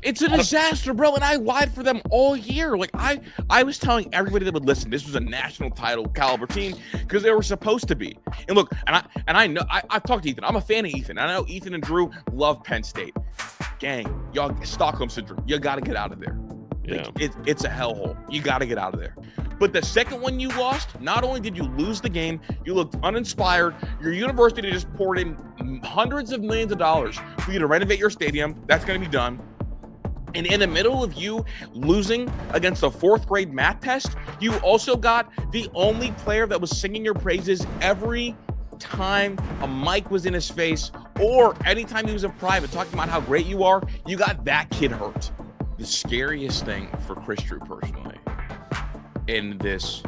It's a disaster, bro, and I lied for them all year. Like I was telling everybody that would listen, this was a national title caliber team because they were supposed to be. And look, I know I've talked to Ethan. I'm a fan of Ethan. I know Ethan and Drew love Penn State. Gang, y'all, Stockholm syndrome. You got to get out of there. Yeah, like, it's a hellhole. You got to get out of there. But the second one you lost, not only did you lose the game, you looked uninspired. Your university just poured in hundreds of millions of dollars for you to renovate your stadium. That's going to be done. And in the middle of you losing against a fourth grade math test, you also got the only player that was singing your praises every time a mic was in his face or anytime he was in private talking about how great you are. You got that kid hurt. The scariest thing for Kris Drew personally in this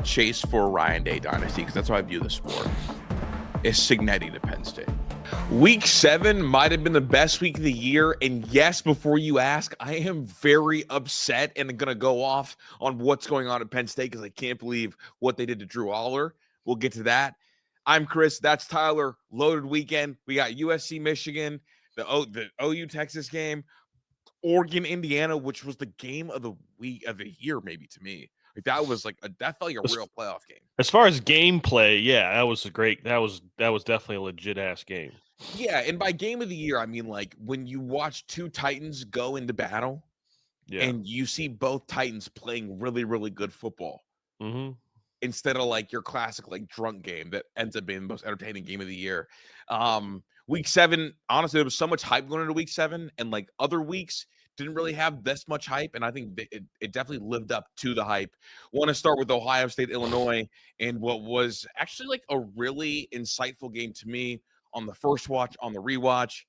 chase for Ryan Day dynasty, because that's how I view the sport, is Cignetti to Penn State. Week 7 might have been the best week of the year. And yes, before you ask, I am very upset and going to go off on what's going on at Penn State because I can't believe what they did to Drew Aller. We'll get to that. I'm Kris. That's Tyler. Loaded weekend. We got USC, Michigan, the OU Texas game, Oregon, Indiana, which was the game of the week of the year, maybe to me. Like that was like that felt like a real playoff game. As far as gameplay, yeah, that was a great. That was definitely a legit ass game. Yeah, and by game of the year, I mean like when you watch two Titans go into battle, and you see both Titans playing really, really good football, instead of like your classic like drunk game that ends up being the most entertaining game of the year. Week 7, honestly, there was so much hype going into week 7, and like other weeks didn't really have this much hype, and I think it definitely lived up to the hype. Want to start with Ohio State, Illinois, and what was actually like a really insightful game to me on the first watch, on the rewatch.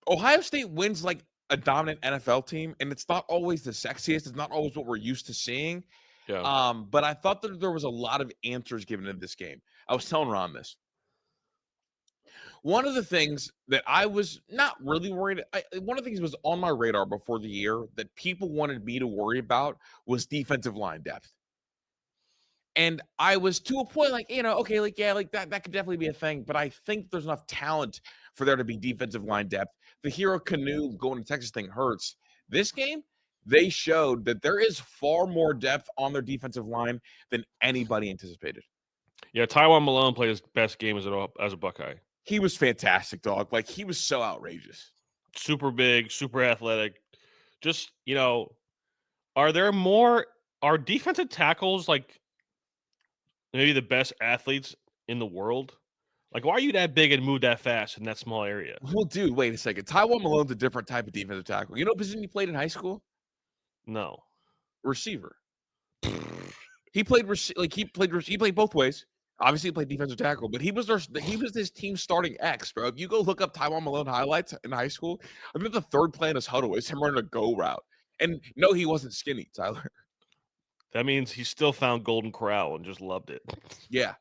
Ohio State wins like a dominant NFL team, and it's not always the sexiest. It's not always what we're used to seeing. Yeah. But I thought that there was a lot of answers given in this game. I was telling Ron this. One of the things that I was not really worried, one of the things was on my radar before the year that people wanted me to worry about was defensive line depth. And I was to a point like, okay, like, yeah, like that could definitely be a thing. But I think there's enough talent for there to be defensive line depth. The Hero Canoe going to Texas thing hurts. This game, they showed that there is far more depth on their defensive line than anybody anticipated. Yeah, Tywone Malone played his best game as a Buckeye. He was fantastic, dog. Like, he was so outrageous. Super big, super athletic. Just, are defensive tackles like maybe the best athletes in the world? Like, why are you that big and move that fast in that small area? Well, dude, wait a second. Tywone Malone's a different type of defensive tackle. You know what position he played in high school? No. Receiver. He played both ways. Obviously, he played defensive tackle, but he was this team's starting X, bro. If you go look up Tywone Malone highlights in high school, I think the third play in his huddle is him running a go route. And no, he wasn't skinny, Tyler. That means he still found Golden Corral and just loved it. Yeah.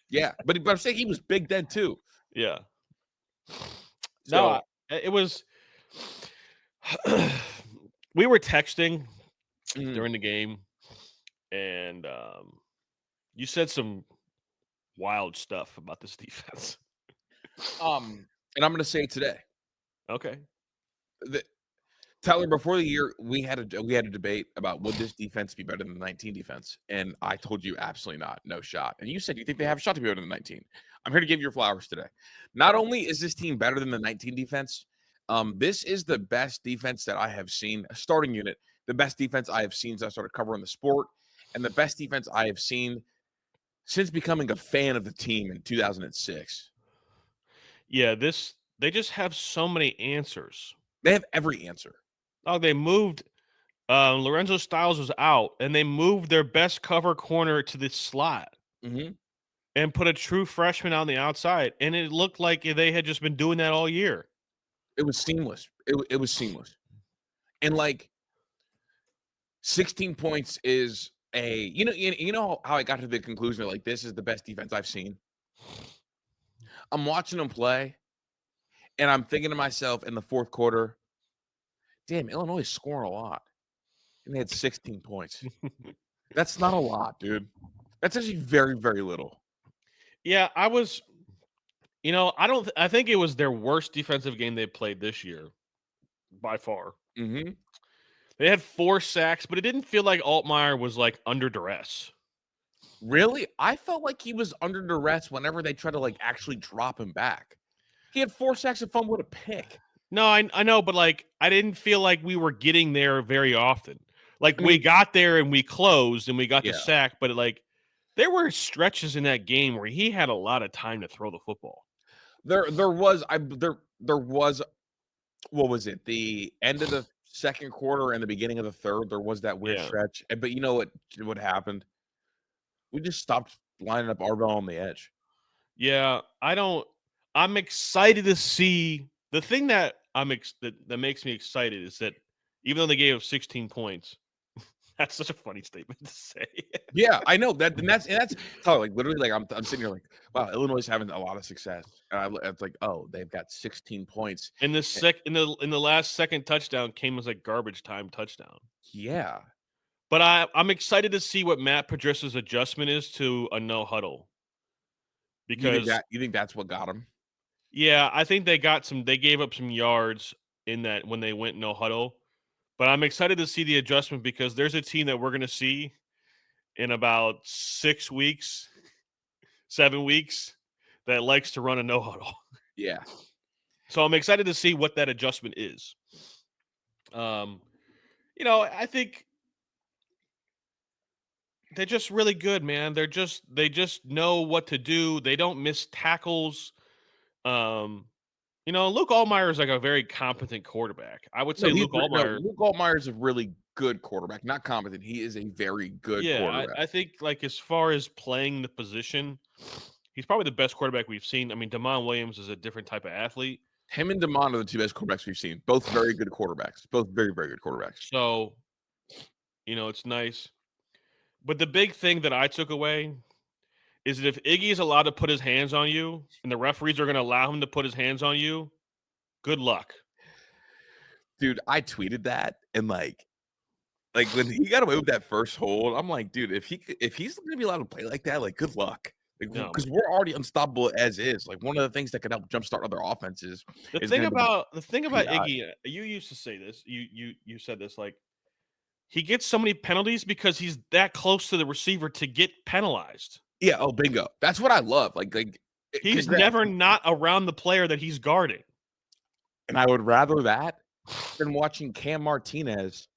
Yeah. But I'm saying he was big then too. Yeah. So, it was we were texting during the game, and you said some wild stuff about this defense. and I'm going to say it today. Okay. Tyler, before the year, we had a debate about would this defense be better than the 19 defense, and I told you absolutely not, no shot. And you said you think they have a shot to be better than the 19. I'm here to give you your flowers today. Not only is this team better than the 19 defense, this is the best defense that I have seen, a starting unit, the best defense I have seen since I started covering the sport, and the best defense I have seen since becoming a fan of the team in 2006. Yeah, they just have so many answers. They have every answer. Oh, they moved Lorenzo Styles was out, and they moved their best cover corner to the slot and put a true freshman on the outside, and it looked like they had just been doing that all year. It was seamless. It was seamless. And like 16 points is you know how I got to the conclusion that like this is the best defense I've seen. I'm watching them play, and I'm thinking to myself in the fourth quarter, damn, Illinois is scoring a lot. And they had 16 points. That's not a lot, dude. That's actually very, very little. Yeah, I think it was their worst defensive game they played this year. by far. Mm-hmm. They had 4 sacks, but it didn't feel like Altmaier was like under duress. Really? I felt like he was under duress whenever they tried to like actually drop him back. He had 4 sacks and fumbled a pick. No, I know, but like I didn't feel like we were getting there very often. Like I we mean, got there and we closed and we got the yeah. sack, but like there were stretches in that game where he had a lot of time to throw the football. There was what was it? The end of the second quarter and the beginning of the third, there was that weird Yeah. stretch. But you know what happened? We just stopped lining up Arbel on the edge. Yeah, I'm excited to see the thing that that makes me excited is that even though they gave up 16 points, that's such a funny statement to say. Yeah, I know that, and that's how like literally like I'm sitting here like, wow, Illinois is having a lot of success. And it's like, oh, they've got 16 points. In the last second touchdown came as a garbage time touchdown. Yeah. But I'm excited to see what Matt Patricia's adjustment is to a no huddle. Because You think that's what got him? yeah, I think they gave up some yards in that when they went no huddle. But I'm excited to see the adjustment because there's a team that we're going to see in about 6 weeks, 7 weeks that likes to run a no huddle. Yeah. So I'm excited to see what that adjustment is. I think they're just really good, man. They just know what to do. They don't miss tackles. Luke Altmaier is like a very competent quarterback. I would say Luke Altmaier. Luke Altmaier is a really good quarterback, not competent. He is a very good Yeah, quarterback. I think like as far as playing the position, he's probably the best quarterback we've seen. I mean, Damon Williams is a different type of athlete. Him and Damon are the 2 best quarterbacks we've seen. Both very good quarterbacks. Both very, very good quarterbacks. So, it's nice. But the big thing that I took away is that if Iggy is allowed to put his hands on you and the referees are going to allow him to put his hands on you, good luck. Dude, I tweeted that and like when he got away with that first hold, I'm like, dude, if he's gonna be allowed to play like that, like good luck. Like, No. because we're already unstoppable as is. Like one of the things that could help jumpstart other offenses The is thing gonna be about PI. Iggy, you used to say this. You said this like he gets so many penalties because he's that close to the receiver to get penalized. Yeah, oh bingo. That's what I love. He's congrats. never not around the player that he's guarding. And I would rather that than watching Cam Martinez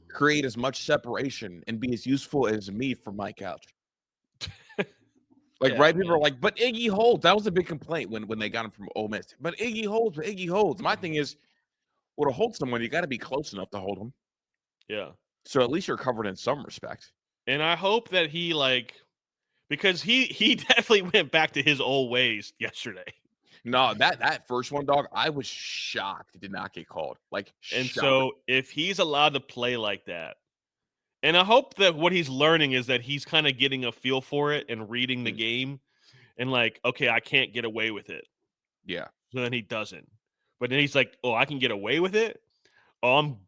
create as much separation and be as useful as me from my couch. Yeah, Right? People are like, but Iggy holds. That was a big complaint when they got him from Ole Miss. But Iggy holds, but Iggy holds. My thing is, well, to hold someone, you got to be close enough to hold them. Yeah. So at least you're covered in some respect. And I hope that he because he definitely went back to his old ways yesterday. No, that first one, dog, I was shocked it did not get called. And Shocked. so if he's allowed to play like that, and I hope that what he's learning is that he's kind of getting a feel for it and reading the game and like, okay, I can't get away with it. Yeah. So then he doesn't. But then he's like, oh, I can get away with it? Oh, I'm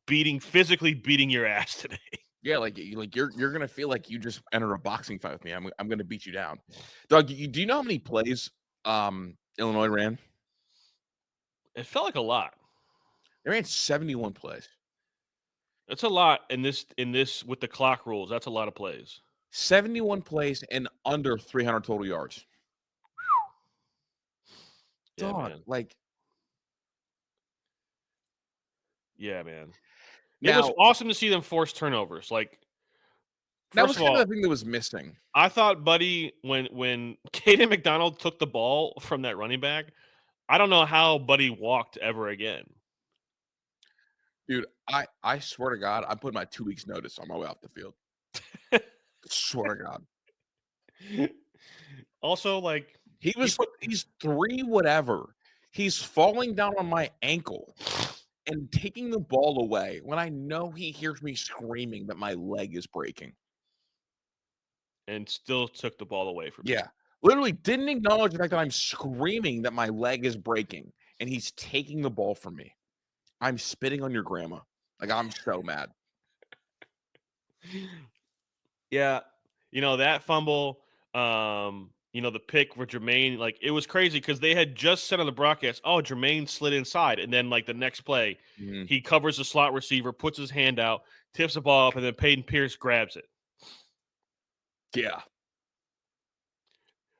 physically beating your ass today. Yeah, you're gonna feel like you just entered a boxing fight with me. I'm gonna beat you down. Dog, do you know how many plays Illinois ran? It felt like a lot. They ran 71 plays. That's a lot in this with the clock rules. That's a lot of plays. 71 plays and under 300 total yards. Yeah, Dog, man. Yeah, man. It now was awesome to see them force turnovers. Like, that was first of kind all, of the thing that was missing. I thought Buddy when Caden McDonald took the ball from that running back, I don't know how Buddy walked ever again. Dude, I swear to God, I put my 2 weeks notice on my way off the field. Swear to God. Also, like He's 3 whatever. He's falling down on my ankle and taking the ball away when I know he hears me screaming that my leg is breaking. and still took the ball away from me. Yeah. Literally didn't acknowledge the fact that I'm screaming that my leg is breaking and he's taking the ball from me. I'm spitting on your grandma. I'm so mad. Yeah. That fumble, the pick for Jermaine, like it was crazy because they had just said on the broadcast, "Oh, Jermaine slid inside," and then like the next play, he covers the slot receiver, puts his hand out, tips the ball up, and then Peyton Pierce grabs it. Yeah.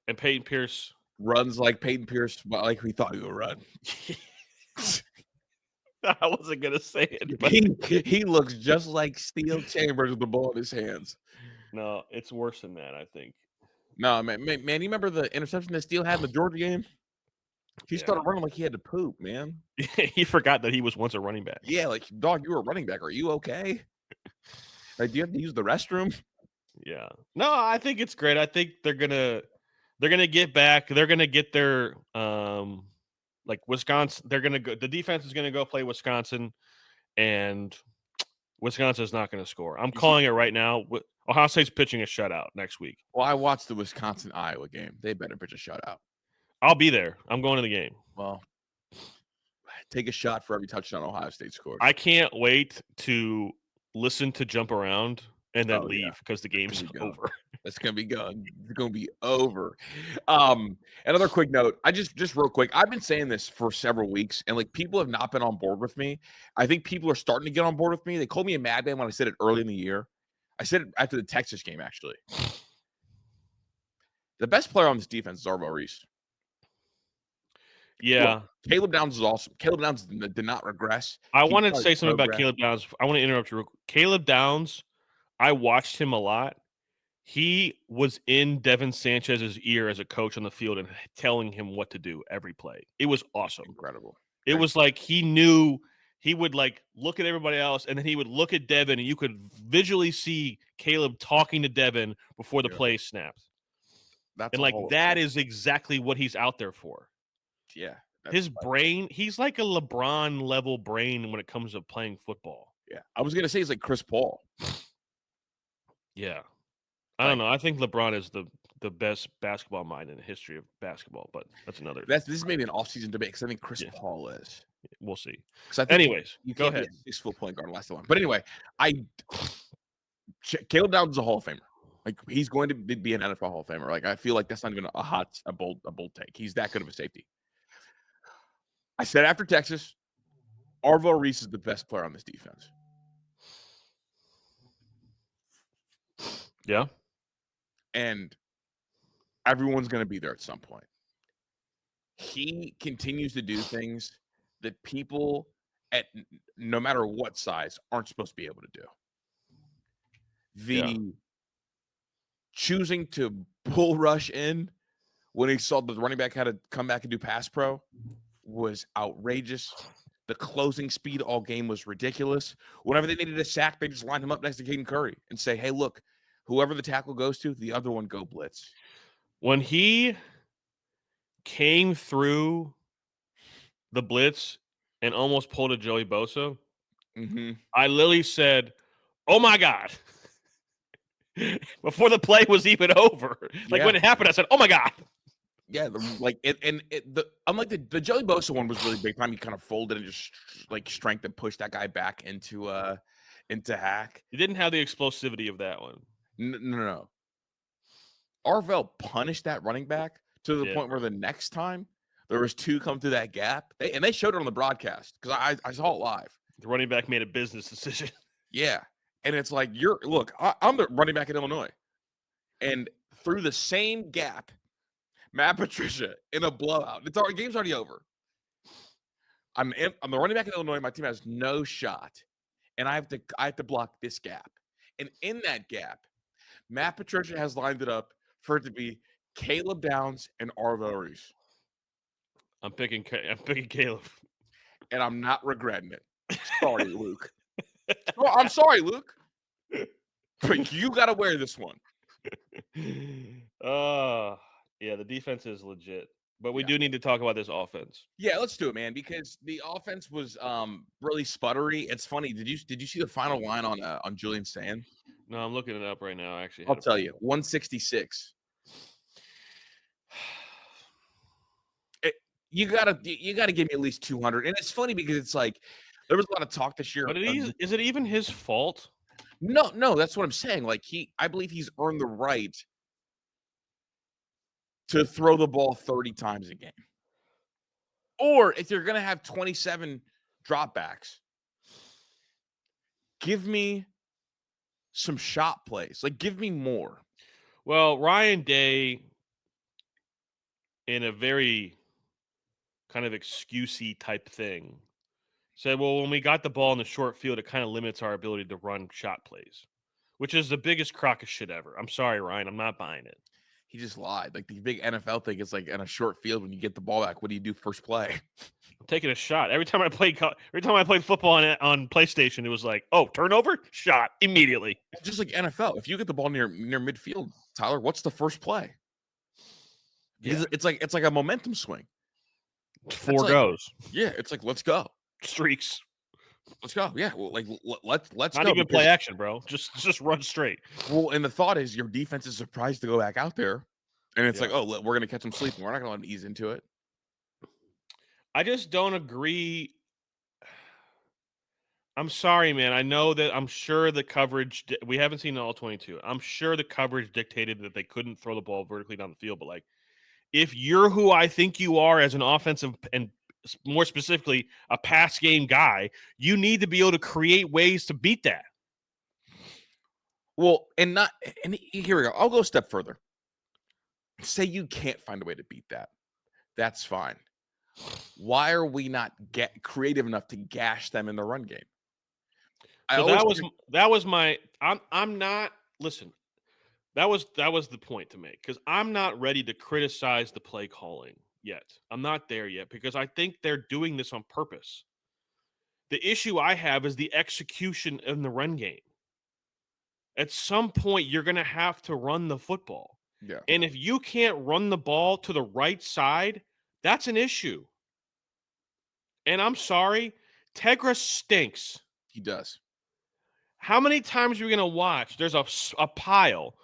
And Peyton Pierce runs like Peyton Pierce, like we thought he would run. I wasn't gonna say it, but he looks just like Steel Chambers with the ball in his hands. No, it's worse than that, I think. No, man, you remember the interception that Steele had in the Georgia game? He started running like he had to poop, man. He forgot that he was once a running back. Yeah, like, dog, you were a running back. Are you okay? Like, do you have to use the restroom? Yeah. No, I think it's great. I think they're gonna get back. They're gonna get their like Wisconsin. They're gonna go. The defense is gonna go play Wisconsin, and Wisconsin's not gonna score. I'm calling it right now. Ohio State's pitching a shutout next week. Well, I watched the Wisconsin-Iowa game. They better pitch a shutout. I'll be there. I'm going to the game. Well, take a shot for every touchdown Ohio State scores. I can't wait to listen to Jump Around and then leave because the game's over. It's gonna be going. It's gonna be over. Another quick note. I just real quick. I've been saying this for several weeks, and like people have not been on board with me. I think people are starting to get on board with me. They called me a madman when I said it early in the year. I said it after the Texas game, actually. The best player on this defense is Arvo Reese. Yeah. Look, Caleb Downs is awesome. Caleb Downs did not regress. I wanted to say something about Caleb Downs. I want to interrupt you real quick. Caleb Downs, I watched him a lot. He was in Devin Sanchez's ear as a coach on the field and telling him what to do every play. It was awesome. Incredible. It was like he knew he would like look at everybody else and then he would look at Devin and you could visually see Caleb talking to Devin before the play snapped. And like that is exactly what he's out there for. Yeah. His brain, he's like a LeBron level brain when it comes to playing football. Yeah. I was going to say he's like Chris Paul. Yeah. I don't know. I think LeBron is the best basketball mind in the history of basketball, but that's another. This is maybe an off-season debate because I think Chris Paul is. We'll see. Anyways, you go ahead. 6-foot point guard last one. But anyway, Caleb Downs is a Hall of Famer. Like he's going to be an NFL Hall of Famer. Like I feel like that's not even a bold take. He's that good of a safety. I said after Texas, Arvo Reese is the best player on this defense. Yeah. And everyone's going to be there at some point. He continues to do things that people at no matter what size aren't supposed to be able to do. Choosing to bull rush in when he saw the running back had to come back and do pass pro was outrageous. The closing speed all game was ridiculous. Whenever they needed a sack, they just lined him up next to Caden Curry and say, hey, look, whoever the tackle goes to, the other one go blitz. When he came through the blitz and almost pulled a Joey Bosa, I literally said, oh, my God. Before the play was even over. Like when it happened, I said, oh, my God. Yeah, unlike the Joey Bosa one was really big time. He kind of folded and just like strength and pushed that guy back into hack. He didn't have the explosivity of that one. No. Arvell punished that running back to the point where the next time there was two come through that gap, they showed it on the broadcast because I saw it live. The running back made a business decision. Yeah, and it's like I'm the running back in Illinois, and through the same gap. Matt Patricia in a blowout. Game's already over. I'm the running back in Illinois. My team has no shot, and I have to block this gap. And in that gap, Matt Patricia has lined it up for it to be Caleb Downs and Arvo Reese. I'm picking Caleb, and I'm not regretting it. Sorry, Luke. I'm sorry, Luke, but you got to wear this one. Yeah, the defense is legit. But we do need to talk about this offense. Yeah, let's do it, man, because the offense was really sputtery. It's funny. Did you see the final line on Julian Sand? No, I'm looking it up right now, actually. I'll tell you. 166. You gotta give me at least 200. And it's funny because it's like there was a lot of talk this year. But is it even his fault? No, that's what I'm saying. Like I believe he's earned the right to throw the ball 30 times a game. Or if you're going to have 27 dropbacks, give me some shot plays. Like, give me more. Well, Ryan Day, in a very kind of excusey type thing, said, well, when we got the ball in the short field, it kind of limits our ability to run shot plays, which is the biggest crock of shit ever. I'm sorry, Ryan. I'm not buying it. He just lied. Like, the big NFL thing is like in a short field when you get the ball back, what do you do first play? I'm taking a shot. Every time I played football on PlayStation, it was like, oh, turnover, shot immediately. It's just like NFL. If you get the ball near midfield, Tyler, what's the first play? Because Yeah. it's like a momentum swing. Four like, goes. Yeah, it's like, let's go. Streaks. Let's go. Yeah, well, like let's Not go. even play action, bro. Just run straight. Well, and the thought is your defense is surprised to go back out there, and it's Yeah. like, oh, we're gonna catch them sleeping. We're not gonna let them ease into it. I just don't agree. I'm sorry, man. I'm sure the coverage. We haven't seen all 22. I'm sure the coverage dictated that they couldn't throw the ball vertically down the field. But like, if you're who I think you are as an offensive and more specifically a pass game guy, you need to be able to create ways to beat that. Well, and here we go. I'll go a step further. Say you can't find a way to beat that. That's fine. Why are we not creative enough to gash them in the run game? So that was my. I'm not. Listen, that was the point to make, because I'm not ready to criticize the play calling yet. I'm not there yet because I think they're doing this on purpose. The issue I have is the execution in the run game. At some point, you're going to have to run the football. Yeah. And if you can't run the ball to the right side, that's an issue. And I'm sorry, Tegra stinks. He does. How many times are we going to watch? There's a pile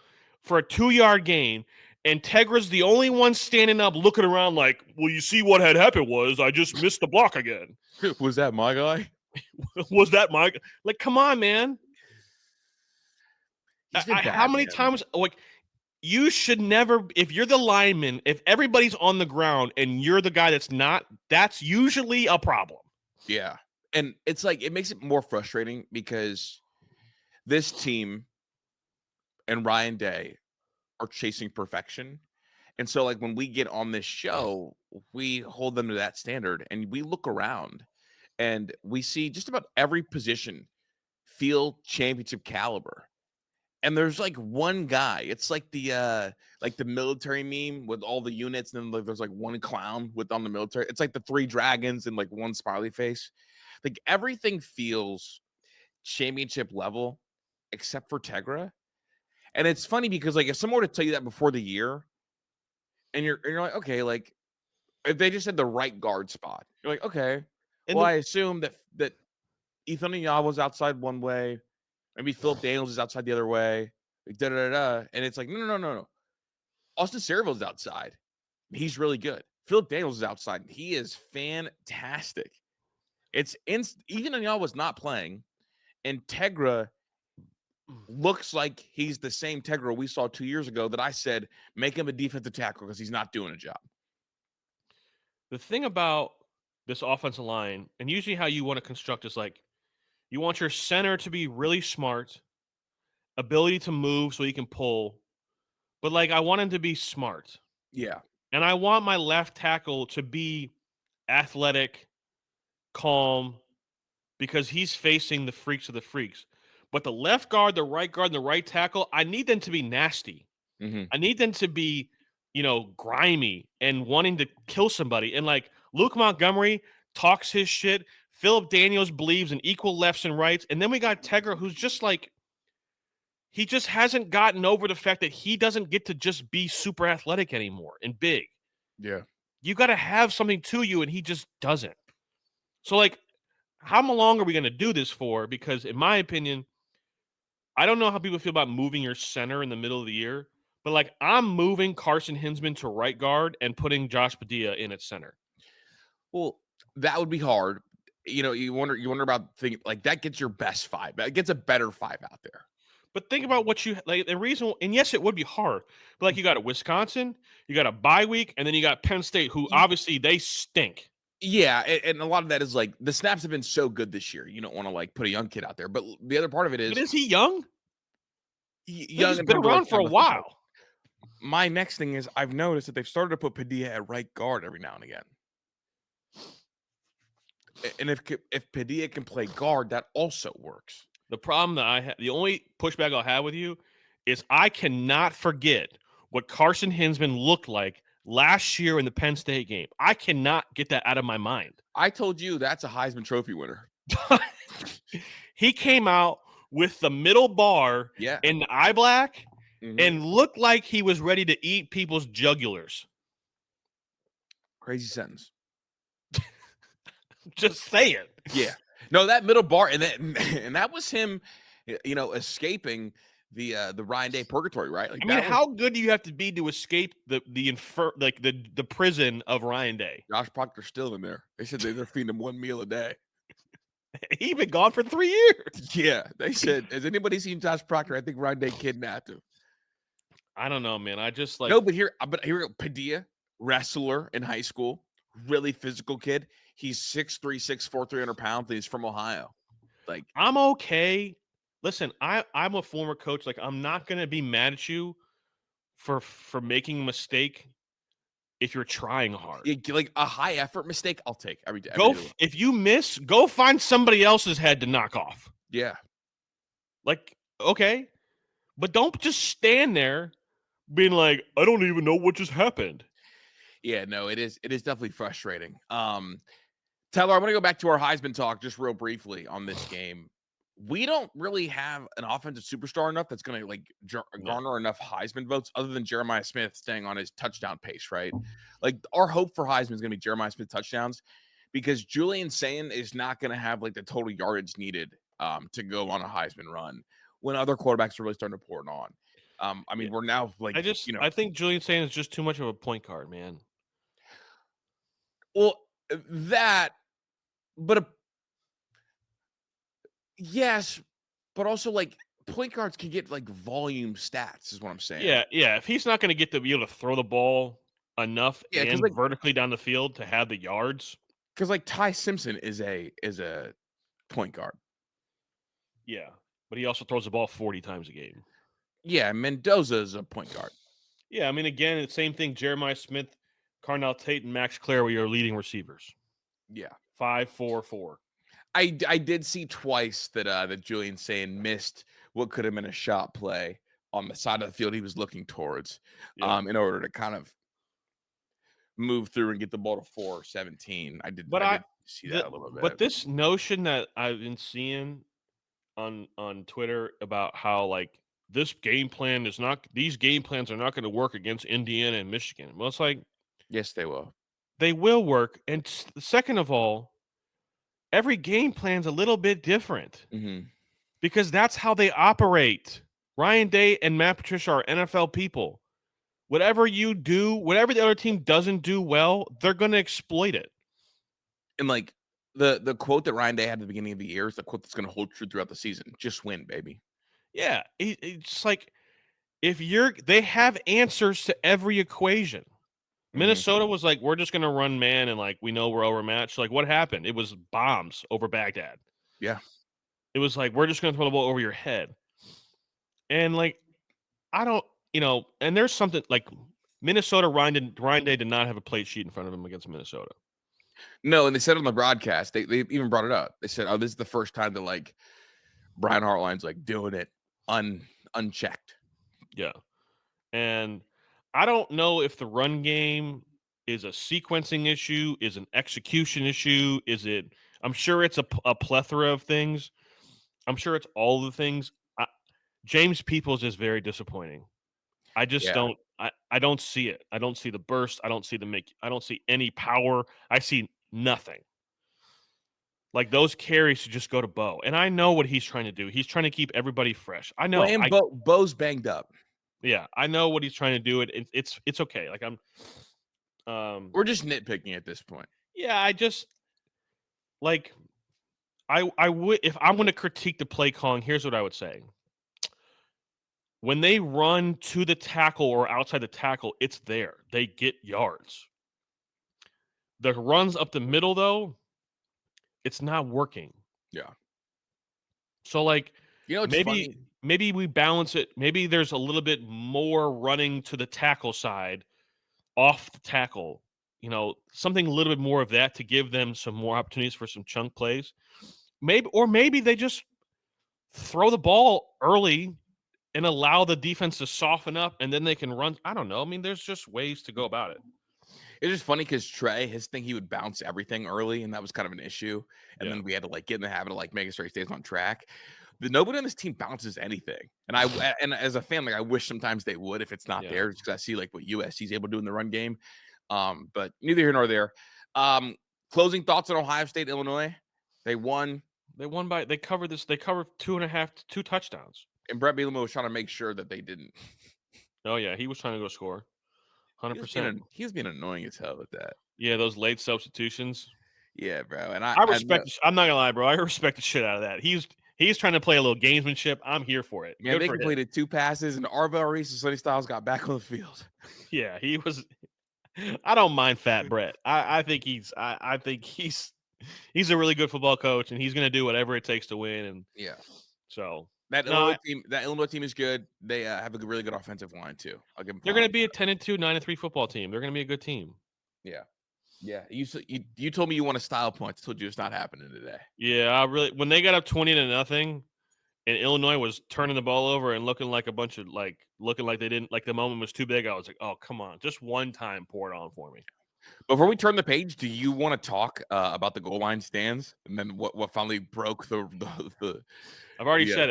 for a 2-yard gain, and Tegra's the only one standing up looking around like, well, you see what had happened was I just missed the block again. Was that my guy? Was that my guy? Like, come on, man. How many times, like, you should never, if you're the lineman, if everybody's on the ground and you're the guy that's not, that's usually a problem. Yeah. And it's like, it makes it more frustrating because this team and Ryan Day are chasing perfection. And so, like, when we get on this show, we hold them to that standard and we look around and we see just about every position feel championship caliber. And there's like one guy. It's like the military meme with all the units, and then like, there's like one clown on the military. It's like the 3 dragons and like one smiley face. Like everything feels championship level except for Tegra. And it's funny because like if someone were to tell you that before the year, and you're like, okay, like if they just had the right guard spot, you're like, okay. Well, I assume that Ethan Onyema was outside one way. Maybe Philip Daniels is outside the other way. And it's like, no. Austin Cerevel's outside. He's really good. Philip Daniels is outside. He is fantastic. Even Onyema was not playing, and Tegra looks like he's the same Tegra we saw 2 years ago that I said, make him a defensive tackle because he's not doing a job. The thing about this offensive line, and usually how you want to construct is like, you want your center to be really smart, ability to move so he can pull, but like I want him to be smart. Yeah. And I want my left tackle to be athletic, calm, because he's facing the freaks of the freaks. But the left guard, the right guard, and the right tackle, I need them to be nasty. Mm-hmm. I need them to be, grimy and wanting to kill somebody. And like Luke Montgomery talks his shit. Philip Daniels believes in equal lefts and rights. And then we got Tegra, who's just like, he just hasn't gotten over the fact that he doesn't get to just be super athletic anymore and big. Yeah. You got to have something to you, and he just doesn't. So, like, how long are we going to do this for? Because, in my opinion, I don't know how people feel about moving your center in the middle of the year, but, like, I'm moving Carson Hinsman to right guard and putting Josh Padilla in at center. Well, that would be hard. You wonder about things like that gets your best 5. That gets a better 5 out there. But think about what you like. The reason, and yes, it would be hard. But like, you got a Wisconsin, you got a bye week, and then you got Penn State, who obviously they stink. Yeah, and a lot of that is like the snaps have been so good this year. You don't want to like put a young kid out there, but the other part of it But is is he young? young He's in been terms of like around for a time on the field. while. My next thing is I've noticed that they've started to put Padilla at right guard every now and again. And if Padilla can play guard, that also works. The problem that I have, the only pushback I'll have with you is I cannot forget what Carson Hinsman looked like last year in the Penn State game. I cannot get that out of my mind. I told you that's a Heisman Trophy winner. He came out with the middle bar Yeah. and the eye black Mhm. and looked like he was ready to eat people's jugulars. Crazy sentence. Just say it. Yeah. No, that middle bar and that was him, escaping the Ryan Day purgatory, right? Like I mean, that was how good do you have to be to escape the prison of Ryan Day? Josh Proctor's still in there. They said they're feeding him one meal a day. He's been gone for 3 years. Yeah. They said, has anybody seen Josh Proctor? I think Ryan Day kidnapped him. I don't know, man. I just like No, but here Padilla, wrestler in high school, really physical kid. He's 6'3", 6'4", 300 pounds, and he's from Ohio. Like, I'm okay. Listen, I'm a former coach. Like, I'm not gonna be mad at you for making a mistake if you're trying hard. like a high effort mistake, I'll take every day. If you miss, go find somebody else's head to knock off. Yeah. Like, okay, but don't just stand there being like, I don't even know what just happened. Yeah, no, it is definitely frustrating. Tyler, I want to go back to our Heisman talk just real briefly on this game. We don't really have an offensive superstar enough that's going to like garner enough Heisman votes other than Jeremiah Smith staying on his touchdown pace, right? Like our hope for Heisman is going to be Jeremiah Smith touchdowns because Julian Sayin is not going to have like the total yardage needed to go on a Heisman run when other quarterbacks are really starting to pour it on. I mean, we're now like, I think Julian Sayin is just too much of a point guard, man. Well, but yes, but also like point guards can get like volume stats, is what I'm saying. Yeah. If he's not going to get to be able to throw the ball enough and like, vertically down the field to have the yards, because like Ty Simpson is a point guard. Yeah, but he also throws the ball 40 times a game. Yeah, Mendoza is a point guard. Yeah, I mean, again, it's the same thing. Jeremiah Smith, Carnell Tate, and Max Clare were your leading receivers. Yeah, 5-4-4. I did see twice that Julian Sayin missed what could have been a shot play on the side of the field he was looking towards, in order to kind of move through and get the ball to 4-17. I did see that a little bit. But this notion that I've been seeing on Twitter about how like these game plans are not going to work against Indiana and Michigan. Well, it's like, yes, they will. They will work. And second of all, every game plan's a little bit different because that's how they operate. Ryan Day and Matt Patricia are NFL people. Whatever you do, whatever the other team doesn't do well, they're going to exploit it. And like the quote that Ryan Day had at the beginning of the year is the quote that's going to hold true throughout the season. Just win, baby. Yeah. It's like they have answers to every equation. Minnesota was like, we're just going to run man and like we know we're overmatched. Like what happened? It was bombs over Baghdad. Yeah. It was like, we're just going to throw the ball over your head. And like, I don't, and there's something like Minnesota, Ryan Day did not have a plate sheet in front of him against Minnesota. No, and they said on the broadcast, they even brought it up. They said, oh, this is the first time that like Brian Hartline's like doing it unchecked. Yeah. And I don't know if the run game is a sequencing issue, is an execution issue, I'm sure it's a plethora of things. I'm sure it's all the things. James Peoples is very disappointing. I just don't I don't see it. I don't see the burst. I don't see I don't see any power. I see nothing. Like those carries should just go to Bo. And I know what he's trying to do. He's trying to keep everybody fresh. I know. And Bo's banged up. Yeah, I know what he's trying to do. It's okay. Like we're just nitpicking at this point. Yeah, I just I would if I'm going to critique the play calling, here's what I would say. when they run to the tackle or outside the tackle, it's there. They get yards. The runs up the middle, though, it's not working. Yeah. So, like, You know, it's funny. maybe we balance it. Maybe there's a little bit more running to the tackle side, off the tackle. Something a little bit more of that to give them some more opportunities for some chunk plays. Maybe they just throw the ball early and allow the defense to soften up, and then they can run. I don't know. I mean, there's just ways to go about it. It's just funny because Trey, his thing, he would bounce everything early, and that was kind of an issue. And Yeah. then we had to like get in the habit of like making sure he stays on track. But nobody on this team bounces anything. And as a fan, like I wish sometimes they would if it's not Yeah. there, because I see like what USC's able to do in the run game. But neither here nor there. Closing thoughts on Ohio State, Illinois. They won. They covered 2 touchdowns. And Brett Bielema was trying to make sure that they didn't. Oh yeah, he was trying to go score. 100%. He was being annoying as hell with that. Yeah, those late substitutions. Yeah, bro. And I respect. I'm not gonna lie, bro. I respect the shit out of that. He's trying to play a little gamesmanship. I'm here for it. Man, Good they for him. completed 2 passes, and Arvell Reese and Sonny Styles got back on the field. Yeah, he was. I don't mind Fat Brett. I think he's a really good football coach, and he's going to do whatever it takes to win. And Yeah, so that Illinois team is good. They have a really good offensive line too. I'll give them. They're going to be a 10-2, 9-3 football team. They're going to be a good team. Yeah. You told me you want a style points. I told you it's not happening today. Yeah, when they got up 20-0, and Illinois was turning the ball over and looking like a bunch of looking like they didn't the moment was too big. I was like, oh come on, just one time pour it on for me. Before we turn the page, do you want to talk about the goal line stands and then what finally broke the I've already said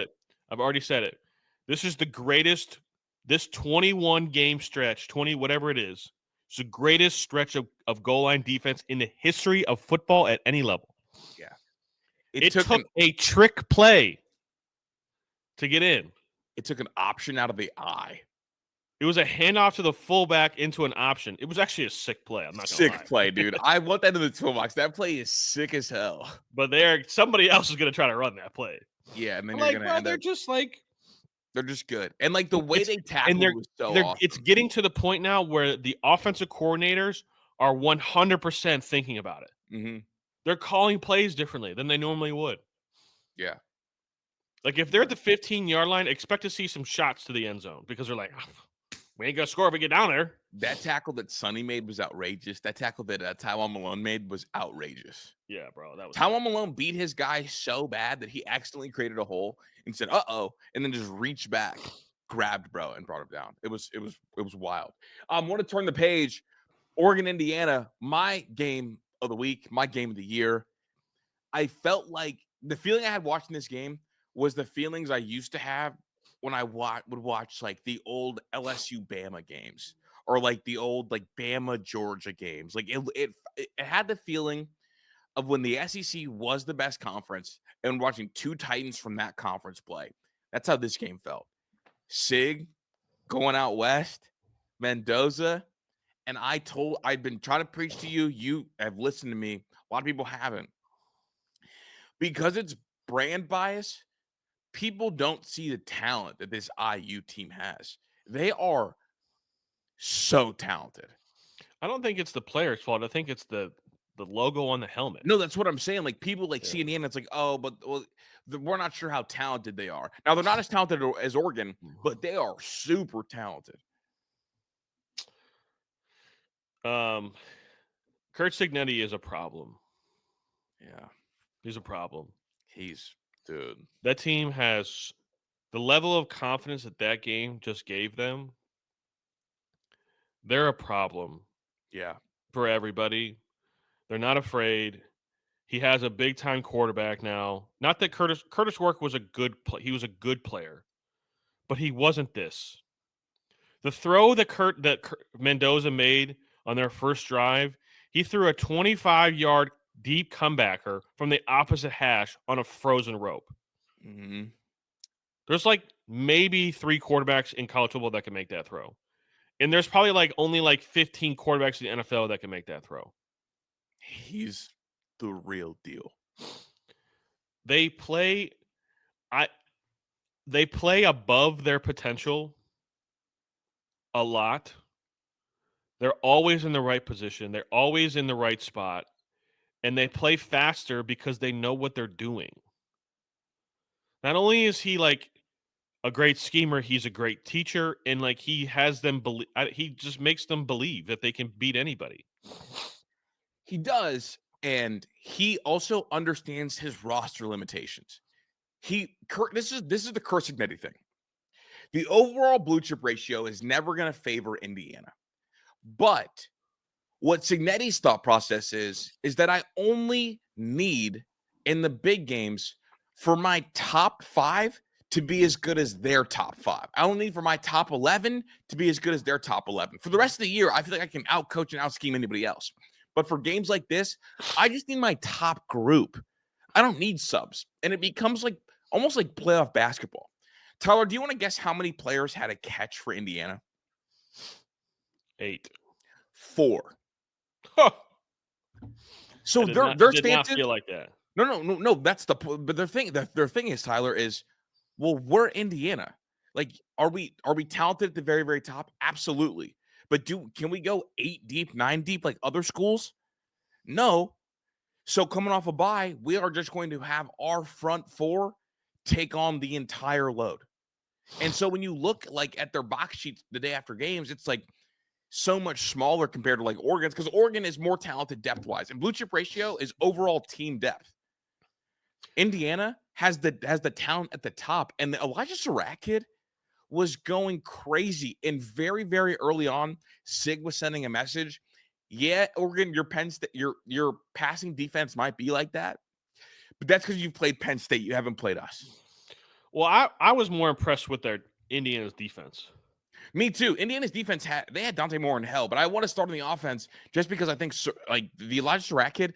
it. This is the greatest. This 21 game stretch, 20 whatever it is, it's the greatest stretch of goal line defense in the history of football at any level. Yeah, it took a trick play to get in. It took an option out of the eye. It was a handoff to the fullback into an option. It was actually a sick play. I'm not gonna lie. Sick play, dude. I want that in the toolbox. That play is sick as hell. But somebody else is gonna try to run that play. Yeah, and then you're gonna end up. They're just good, and like the way they tackle was so awesome. It's getting to the point now where the offensive coordinators are 100% thinking about it. Mm-hmm. They're calling plays differently than they normally would. Yeah. Like if they're at the 15-yard line, expect to see some shots to the end zone because they're like, oh, we ain't gonna score if we get down there. That tackle that Sonny made was outrageous. That tackle that Tywone Malone made was outrageous. Yeah, bro. That was Tywone Malone beat his guy so bad that he accidentally created a hole and said, "Uh-oh," and then just reached back, grabbed bro, and brought him down. It was wild. I want to turn the page. Oregon, Indiana, my game of the week, my game of the year. I felt like the feeling I had watching this game was the feelings I used to have when I would watch like the old LSU Bama games or like the old like Bama Georgia games. Like it had the feeling of when the SEC was the best conference and watching 2 Titans from that conference play. That's how this game felt. Sig going out west, Mendoza, and I'd been trying to preach to you. You have listened to me. A lot of people haven't. Because it's brand bias, people don't see the talent that this IU team has. They are so talented. I don't think it's the player's fault. I think it's the logo on the helmet. No, that's what I'm saying. Like people like CNN, it's like, oh, but we're not sure how talented they are. Now they're not as talented as Oregon, but they are super talented. Kurt Signetti is a problem. Yeah, he's a problem. Dude. That team has the level of confidence that game just gave them. They're a problem. Yeah, for everybody. They're not afraid. He has a big time quarterback now. Not that Curtis Work was a good he was a good player, but he wasn't this. The throw that Mendoza made on their first drive, he threw a 25-yard deep comebacker from the opposite hash on a frozen rope. Mm-hmm. There's like maybe 3 quarterbacks in college football that can make that throw. And there's probably only 15 quarterbacks in the NFL that can make that throw. He's the real deal. They play they play above their potential a lot. They're always in the right position. They're always in the right spot. And they play faster because they know what they're doing. Not only is he like a great schemer, he's a great teacher, and like he has them believe. He just makes them believe that they can beat anybody. He does, and he also understands his roster limitations. This is the Kris and Tyler thing. The overall blue chip ratio is never going to favor Indiana. But what Signetti's thought process is that I only need in the big games for my top 5 to be as good as their top 5. I only need for my top 11 to be as good as their top 11. For the rest of the year, I feel like I can outcoach and outscheme anybody else. But for games like this, I just need my top group. I don't need subs. And it becomes like almost like playoff basketball. Tyler, do you want to guess how many players had a catch for Indiana? 8. 4. Huh. So Did their not stances feel like that. No. That's the point. But their thing is, Tyler, is well, we're Indiana. Like, are we talented at the very, very top? Absolutely. But can we go 8 deep, 9 deep like other schools? No. So coming off a bye, we are just going to have our front 4 take on the entire load. And so when you look like at their box sheets the day after games, it's like so much smaller compared to like Oregon's, because Oregon is more talented depth-wise, and blue chip ratio is overall team depth. Indiana has the talent at the top, and the Elijah Surratt kid was going crazy. And very, very early on, Sig was sending a message. Yeah, Oregon, your Penn State, your passing defense might be like that, but that's because you've played Penn State. You haven't played us. Well, I was more impressed with their Indiana's defense. Me too. Indiana's defense had Dante Moore in hell, but I want to start on the offense just because I think like the Elijah Surratt kid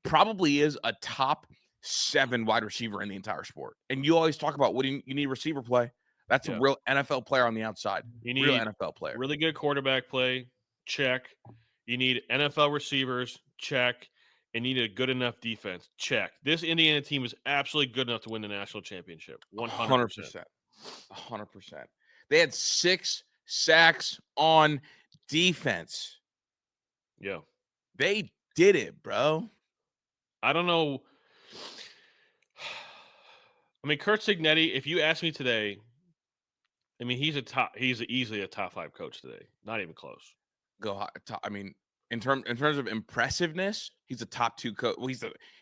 probably is a top 7 wide receiver in the entire sport. And you always talk about what you need receiver play. That's a real NFL player on the outside. You need real NFL player. Really good quarterback play. Check. You need NFL receivers. Check. And you need a good enough defense. Check. This Indiana team is absolutely good enough to win the national championship. 100%. 100%. They had 6 sacks on defense. Yeah. They did it, bro. I don't know. I mean, Curt Cignetti, if you ask me today, I mean, he's easily a top 5 coach today. Not even close. I mean, in terms of impressiveness, he's a top 2 coach. Well,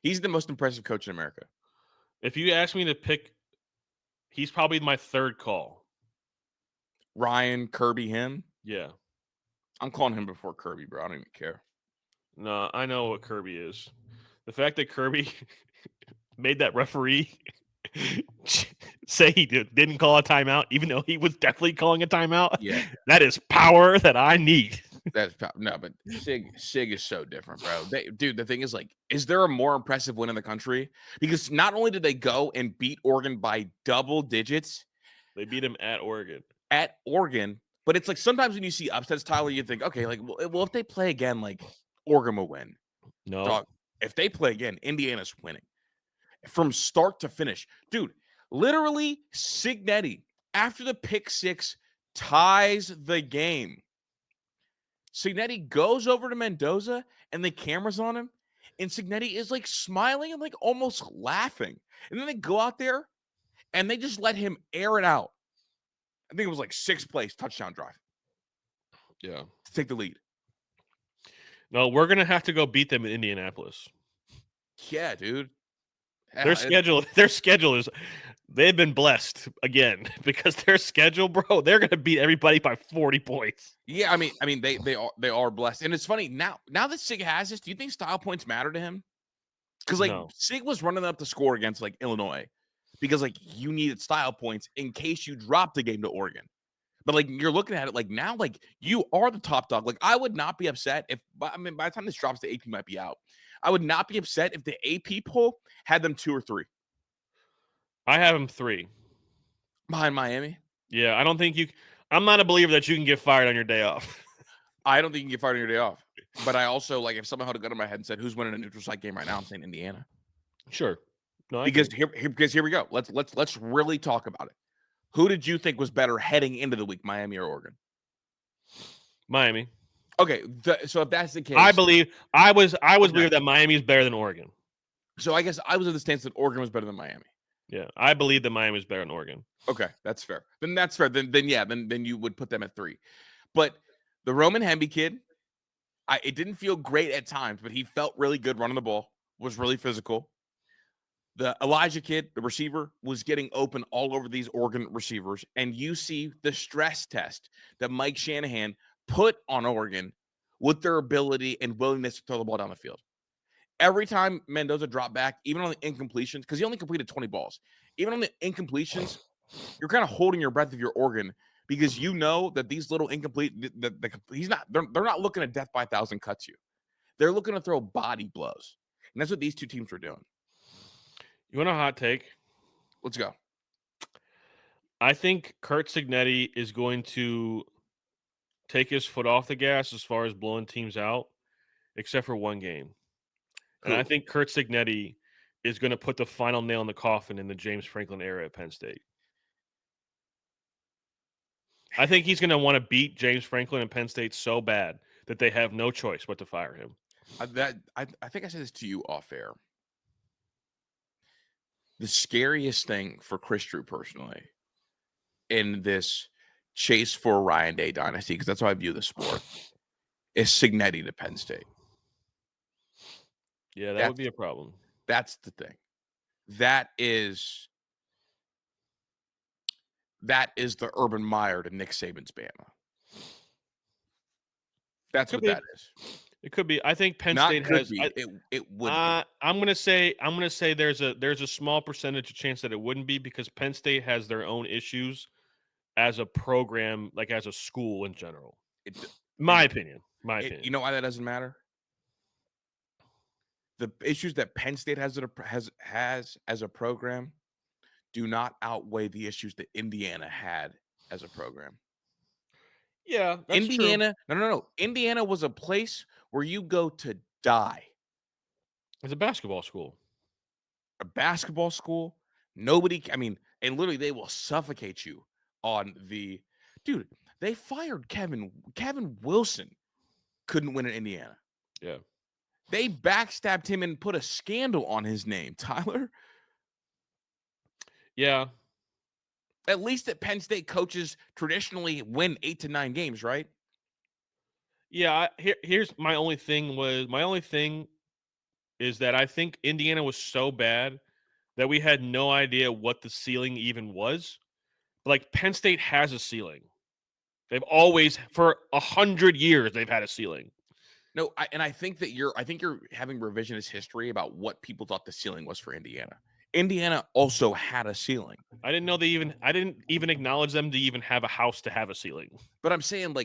he's the most impressive coach in America. If you ask me to pick, he's probably my 3rd call. Ryan, Kirby, him? Yeah. I'm calling him before Kirby, bro. I don't even care. No, I know what Kirby is. The fact that Kirby made that referee say he didn't call a timeout, even though he was definitely calling a timeout. Yeah. That is power that I need. But Sig is so different, bro. Dude, the thing is, like, is there a more impressive win in the country? Because not only did they go and beat Oregon by double digits, they beat him at Oregon. But it's like sometimes when you see upsets, Tyler, you think, okay, like, well, if they play again, like, Oregon will win. No. Dog, if they play again, Indiana's winning. From start to finish. Dude, literally, Cignetti, after the pick 6, ties the game. Cignetti goes over to Mendoza, and the camera's on him, and Cignetti is, like, smiling and, like, almost laughing. And then they go out there, and they just let him air it out. I think it was like 6 plays, touchdown drive. Yeah. To take the lead. No, we're going to have to go beat them in Indianapolis. Yeah, dude. Their schedule is, they've been blessed again because their schedule, bro, they're going to beat everybody by 40 points. Yeah, I mean they are blessed. And it's funny, now that Sig has this, do you think style points matter to him? Because like Sig was running up the score against like Illinois because like you needed style points in case you dropped the game to Oregon. But like you're looking at it like now, like you are the top dog. Like I would not be upset if by the time this drops, the AP might be out. I would not be upset if the AP poll had them 2 or 3. I have them 3 behind Miami. Yeah, I don't think I'm not a believer that you can get fired on your day off. I don't think you can get fired on your day off. But I also, like, if someone had a gun in my head and said, who's winning a neutral site game right now, I'm saying Indiana. Sure. No, I Because agree. because here we go. Let's really talk about it. Who did you think was better heading into the week, Miami or Oregon? Miami. Okay, so if that's the I case, believe I was okay. believe that Miami is better than Oregon. So I guess I was of the stance that Oregon was better than Miami. Yeah, I believe that Miami is better than Oregon. Okay, that's fair. Then that's fair. Then yeah, then you would put them at 3. But the Roman Hemby kid, it didn't feel great at times, but he felt really good running the ball. Was really physical. The Elijah kid, the receiver, was getting open all over these Oregon receivers. And you see the stress test that Mike Shanahan put on Oregon with their ability and willingness to throw the ball down the field. Every time Mendoza dropped back, even on the incompletions, because he only completed 20 balls, even on the incompletions, you're kind of holding your breath if you're Oregon because you know that these little incomplete, they're not looking at death by 1,000 cuts you. They're looking to throw body blows. And that's what these two teams were doing. You want a hot take? Let's go. I think Curt Cignetti is going to take his foot off the gas as far as blowing teams out, except for one game. And I Who? think Curt Cignetti is going to put the final nail in the coffin in the James Franklin era at Penn State. I think he's going to want to beat James Franklin and Penn State so bad that they have no choice but to fire him. I think I said this to you off air. The scariest thing for Chris Drew personally in this chase for Ryan Day dynasty, because that's how I view the sport, is Cignetti to Penn State. Yeah, that would be a problem. That's the thing. That is the Urban Meyer to Nick Saban's Bama. That's what that is. It could be. I think Penn Not State could has. be. It would be. I'm gonna say there's a small percentage of chance that it wouldn't be because Penn State has their own issues as a program, like as a school in general. My opinion. You know why that doesn't matter? The issues that Penn State has as a program do not outweigh the issues that Indiana had as a program. Yeah, that's Indiana, true. No. Indiana was a place where you go to die. It's a basketball school. A basketball school. Nobody, and literally they will suffocate you on the dude. They fired Kevin Wilson. Couldn't win in Indiana. Yeah. They backstabbed him and put a scandal on his name, Tyler. Yeah. At least at Penn State, coaches traditionally win 8 to 9 games, right? Yeah. Here's my only thing is that I think Indiana was so bad that we had no idea what the ceiling even was. Like Penn State has a ceiling. They've always, for 100 years, they've had a ceiling. No, I think that you're having revisionist history about what people thought the ceiling was for Indiana. Indiana also had a ceiling. I didn't even acknowledge them to even have a house to have a ceiling. But I'm saying,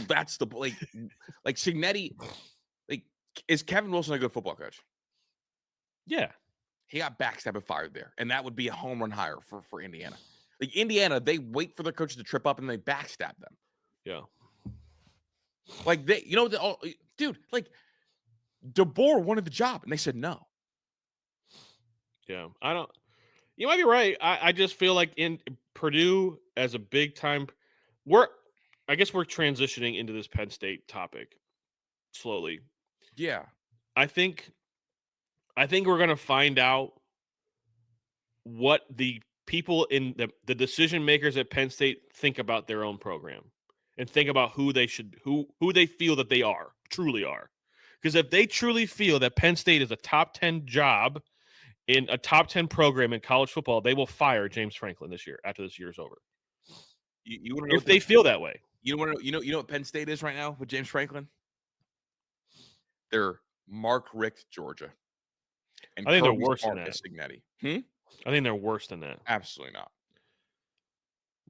that's the like Cignetti. Like, is Kevin Wilson a good football coach? Yeah. He got backstabbed and fired there, and that would be a home run hire for Indiana. Like Indiana, they wait for their coaches to trip up and they backstab them. Yeah. Like dude, like DeBoer wanted the job and they said no. Yeah. You might be right. I just feel like in Purdue as a big time, I guess we're transitioning into this Penn State topic slowly. Yeah. I think we're going to find out what the people in the decision makers at Penn State think about their own program and think about who they feel that they truly are. Because if they truly feel that Penn State is a top 10 job in a top 10 program in college football, they will fire James Franklin this year after this year is over. You want to know if they feel that way. You want to you know what Penn State is right now with James Franklin? They're Mark Richt, Georgia. And I think Kirby they're worse Smart than that. Cignetti. I think they're worse than that. Absolutely not.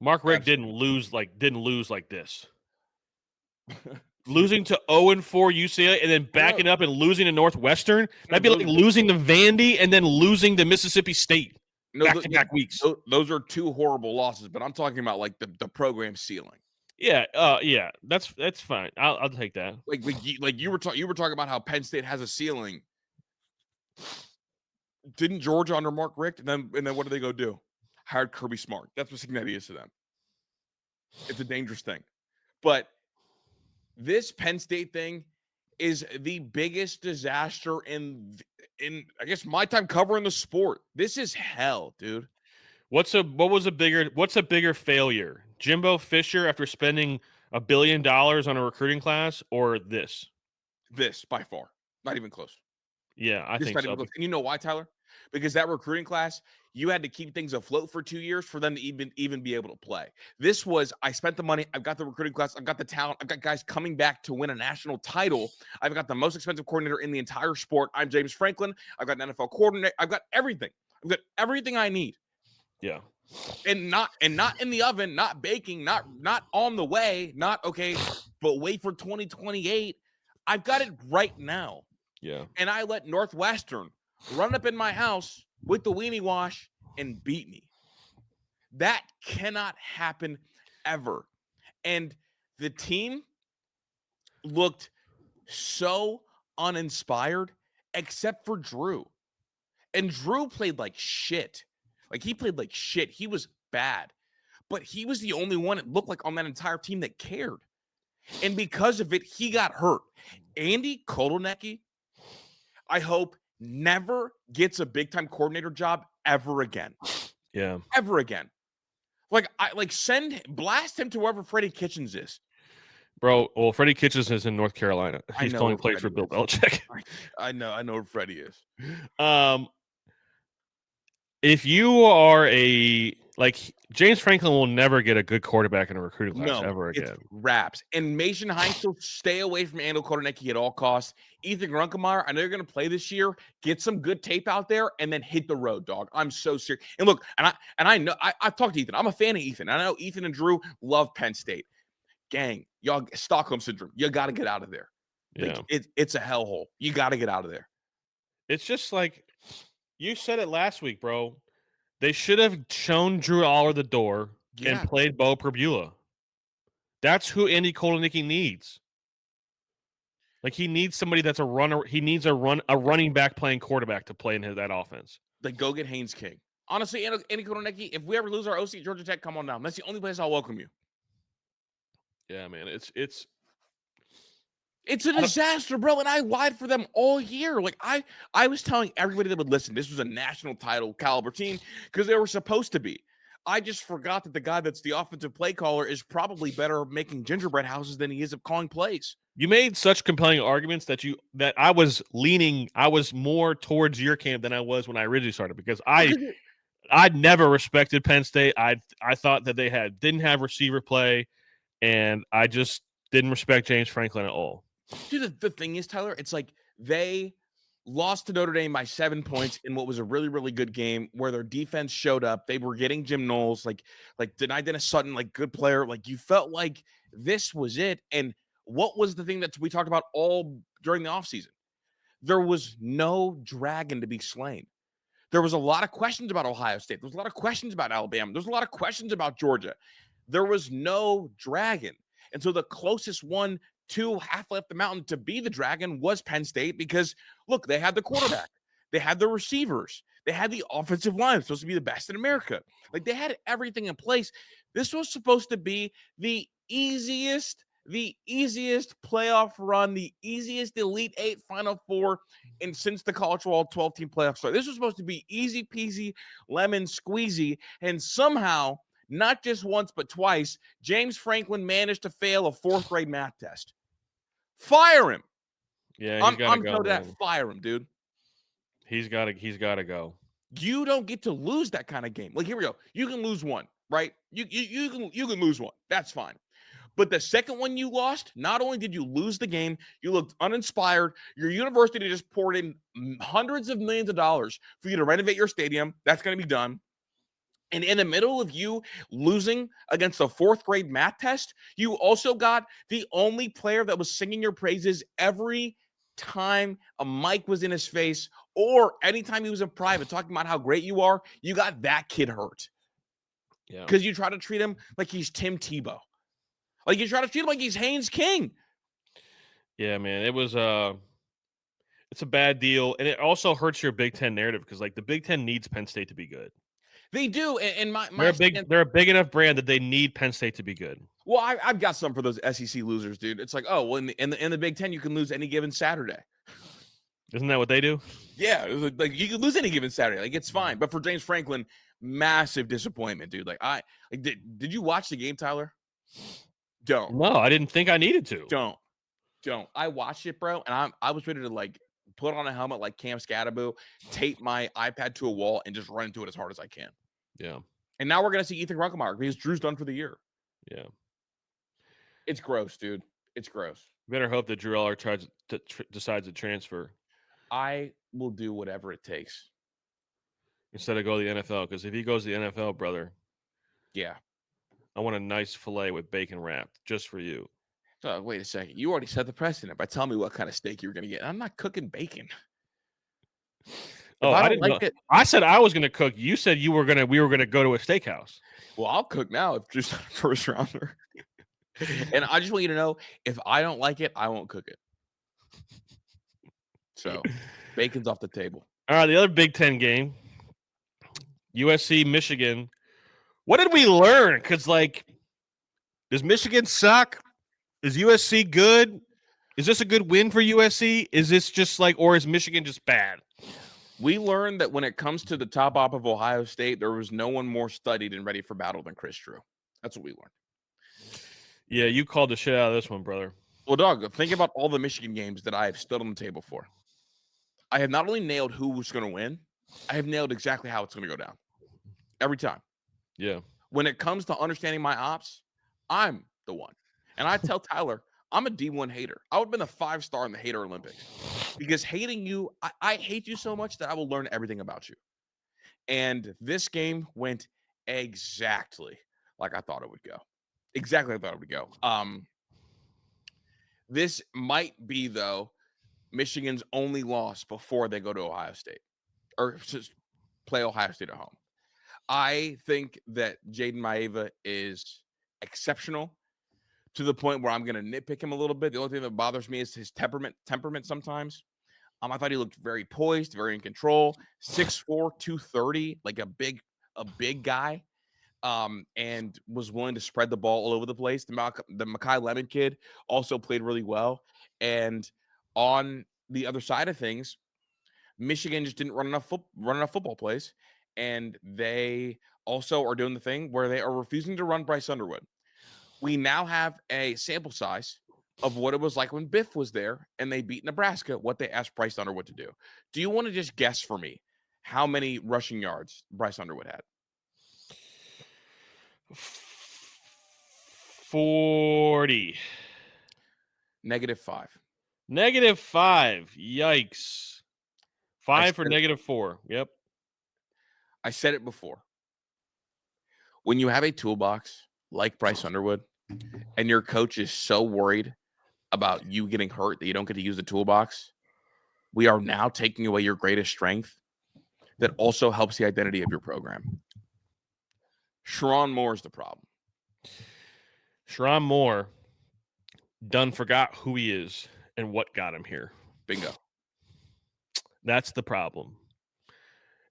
Mark Richt didn't lose like this. Losing to 0-4 UCLA and then backing up and losing to Northwestern. That'd be like losing to Vandy and then losing to Mississippi State. Back-to-back weeks. Those are two horrible losses, but I'm talking about like the program ceiling. Yeah, that's fine. I'll take that. Like you were talking about how Penn State has a ceiling. Didn't Georgia under Mark Richt? And then what do they go do? Hired Kirby Smart. That's what Cincinnati is to them. It's a dangerous thing. But this Penn State thing is the biggest disaster in I guess my time covering the sport. This is hell, dude. What's a bigger failure? Jimbo Fisher after spending $1 billion on a recruiting class, or this? This by far, not even close. Yeah, I think so. And you know why, Tyler? Because that recruiting class, you had to keep things afloat for 2 years for them to even be able to play. This was, I spent the money, I've got the recruiting class, I've got the talent, I've got guys coming back to win a national title. I've got the most expensive coordinator in the entire sport. I'm James Franklin. I've got an NFL coordinator. I've got everything. I've got everything I need. Yeah. And not in the oven, not baking, not on the way, not okay, but wait for 2028. I've got it right now. Yeah. And I let Northwestern run up in my house with the weenie wash and beat me. That cannot happen ever. And the team looked so uninspired, except for Drew. And Drew played like shit. Like, he played like shit. He was bad. But he was the only one, it looked like, on that entire team that cared. And because of it, he got hurt. Andy Kotelnicki, I hope, never gets a big-time coordinator job ever again. Yeah. Ever again. Blast him to wherever Freddie Kitchens is. Bro, well, Freddie Kitchens is in North Carolina. He's calling plays for Bill Belichick. I know where Freddie is. If you are James Franklin will never get a good quarterback in a recruiting class ever again. It's wraps. And Mason Hines will stay away from Andy Kotelnicki at all costs. Ethan Grunkemeyer, I know you're going to play this year. Get some good tape out there and then hit the road, dog. I'm so serious. And look, and I know I've talked to Ethan. I'm a fan of Ethan. I know Ethan and Drew love Penn State. Gang, y'all, Stockholm syndrome. You got to get out of there. Yeah. It's a hellhole. You got to get out of there. It's just like you said it last week, bro. They should have shown Drew Aller the door and played Bo Perbula. That's who Andy Kotelnicki needs. Like, he needs somebody that's a runner. He needs a running back playing quarterback to play in that offense. Like, go get Haynes King. Honestly, Andy Kotelnicki, if we ever lose our OC at Georgia Tech, come on down. That's the only place I'll welcome you. Yeah, man. It's a disaster, bro, and I lied for them all year. Like, I was telling everybody that would listen, this was a national title caliber team because they were supposed to be. I just forgot that the guy that's the offensive play caller is probably better making gingerbread houses than he is of calling plays. You made such compelling arguments that I was more towards your camp than I was when I originally started, because I never respected Penn State. I thought that they didn't have receiver play, and I just didn't respect James Franklin at all. Dude, the thing is, Tyler, it's like they lost to Notre Dame by 7 points in what was a really, really good game where their defense showed up. They were getting Jim Knowles, like Dennis Sutton, like, good player. Like, you felt like this was it. And what was the thing that we talked about all during the offseason? There was no dragon to be slain. There was a lot of questions about Ohio State. There was a lot of questions about Alabama. There's a lot of questions about Georgia. There was no dragon. And so the closest one to halfway up the mountain to be the dragon was Penn State, because, look, they had the quarterback. They had the receivers. They had the offensive line, supposed to be the best in America. Like, they had everything in place. This was supposed to be the easiest playoff run, the easiest Elite Eight Final Four since the College Football 12-team playoff start. This was supposed to be easy peasy, lemon squeezy, and somehow, not just once but twice, James Franklin managed to fail a 4th grade math test. Fire him. Yeah, he's got to go. Fire him, dude. He's got to go. You don't get to lose that kind of game. Like, here we go. You can lose one, right? You can lose one. That's fine. But the second one you lost, not only did you lose the game, you looked uninspired. Your university just poured in hundreds of millions of dollars for you to renovate your stadium. That's going to be done. And in the middle of you losing against a 4th grade math test, you also got the only player that was singing your praises every time a mic was in his face, or anytime he was in private talking about how great you are. You got that kid hurt. Yeah. Because you try to treat him like he's Tim Tebow. Like, you try to treat him like he's Haynes King. Yeah, man. It's a bad deal, and it also hurts your Big Ten narrative because, like, the Big Ten needs Penn State to be good. They do, and my They're a big enough brand that they need Penn State to be good. Well, I've got some for those SEC losers, dude. It's like, oh, well, in the Big Ten, you can lose any given Saturday. Isn't that what they do? Yeah, it was like you can lose any given Saturday, like it's fine. But for James Franklin, massive disappointment, dude. Like did you watch the game, Tyler? Don't. No, I didn't think I needed to. Don't. I watched it, bro, and I was ready to like put on a helmet like Cam Scatterbo, tape my iPad to a wall, and just run into it as hard as I can. Yeah. And now we're gonna see Ethan Runkemeyer because Drew's done for the year. Yeah. It's gross, dude. It's gross. Better hope that Drew Eller decides to transfer. I will do whatever it takes instead of go to the NFL, because if he goes to the NFL, brother, yeah, I want a nice fillet with bacon wrapped just for you. So wait a second, you already set the precedent by telling me what kind of steak you're going to get. I'm not cooking bacon. I didn't like it. I said I was going to cook. You said we were going to go to a steakhouse. Well, I'll cook now if just first rounder. And I just want you to know, if I don't like it, I won't cook it. So bacon's off the table. All right, the other Big Ten game, USC, Michigan. What did we learn? Because, like, does Michigan suck? Is USC good? Is this a good win for USC? Is this just like, or is Michigan just bad? We learned that when it comes to the top op of Ohio State, there was no one more studied and ready for battle than Chris Drew. That's what we learned. Yeah, you called the shit out of this one, brother. Well, dog, think about all the Michigan games that I have stood on the table for. I have not only nailed who was going to win, I have nailed exactly how it's going to go down. Every time. Yeah. When it comes to understanding my ops, I'm the one. And I tell Tyler, I'm a D1 hater. I would have been a 5-star in the Hater Olympics. Because hating you, I hate you so much that I will learn everything about you. And this game went exactly like I thought it would go. Exactly like I thought it would go. This might be, though, Michigan's only loss before they go to Ohio State. Or just play Ohio State at home. I think that Jaden Maeva is exceptional to the point where I'm going to nitpick him a little bit. The only thing that bothers me is his temperament sometimes. I thought he looked very poised, very in control. 6'4", 230, like a big guy, and was willing to spread the ball all over the place. The Makai Lemon kid also played really well. And on the other side of things, Michigan just didn't run enough football plays. And they also are doing the thing where they are refusing to run Bryce Underwood. We now have a sample size of what it was like when Biff was there and they beat Nebraska, what they asked Bryce Underwood to do. Do you want to just guess for me how many rushing yards Bryce Underwood had? 40. -5. -5. Yikes. 5 for -4. Yep. I said it before. When you have a toolbox like Bryce Underwood and your coach is so worried about you getting hurt that you don't get to use the toolbox, we are now taking away your greatest strength that also helps the identity of your program. Sherrone Moore is the problem. Sherrone Moore done forgot who he is and what got him here. Bingo. That's the problem.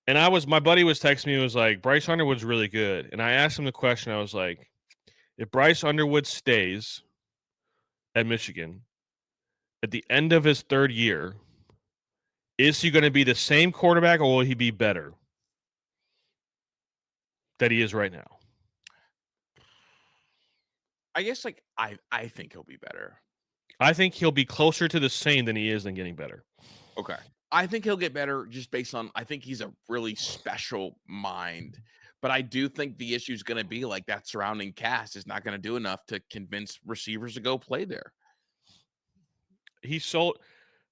And my buddy was texting me, was like, Bryce Underwood's really good. And I asked him the question, I was like, if Bryce Underwood stays at Michigan at the end of his third year, is he going to be the same quarterback or will he be better than he is right now? I guess, like, I think he'll be better. I think he'll be closer to the same than he is than getting better. Okay. I think he'll get better just based on, I think he's a really special mind. But I do think the issue is going to be like that surrounding cast is not going to do enough to convince receivers to go play there.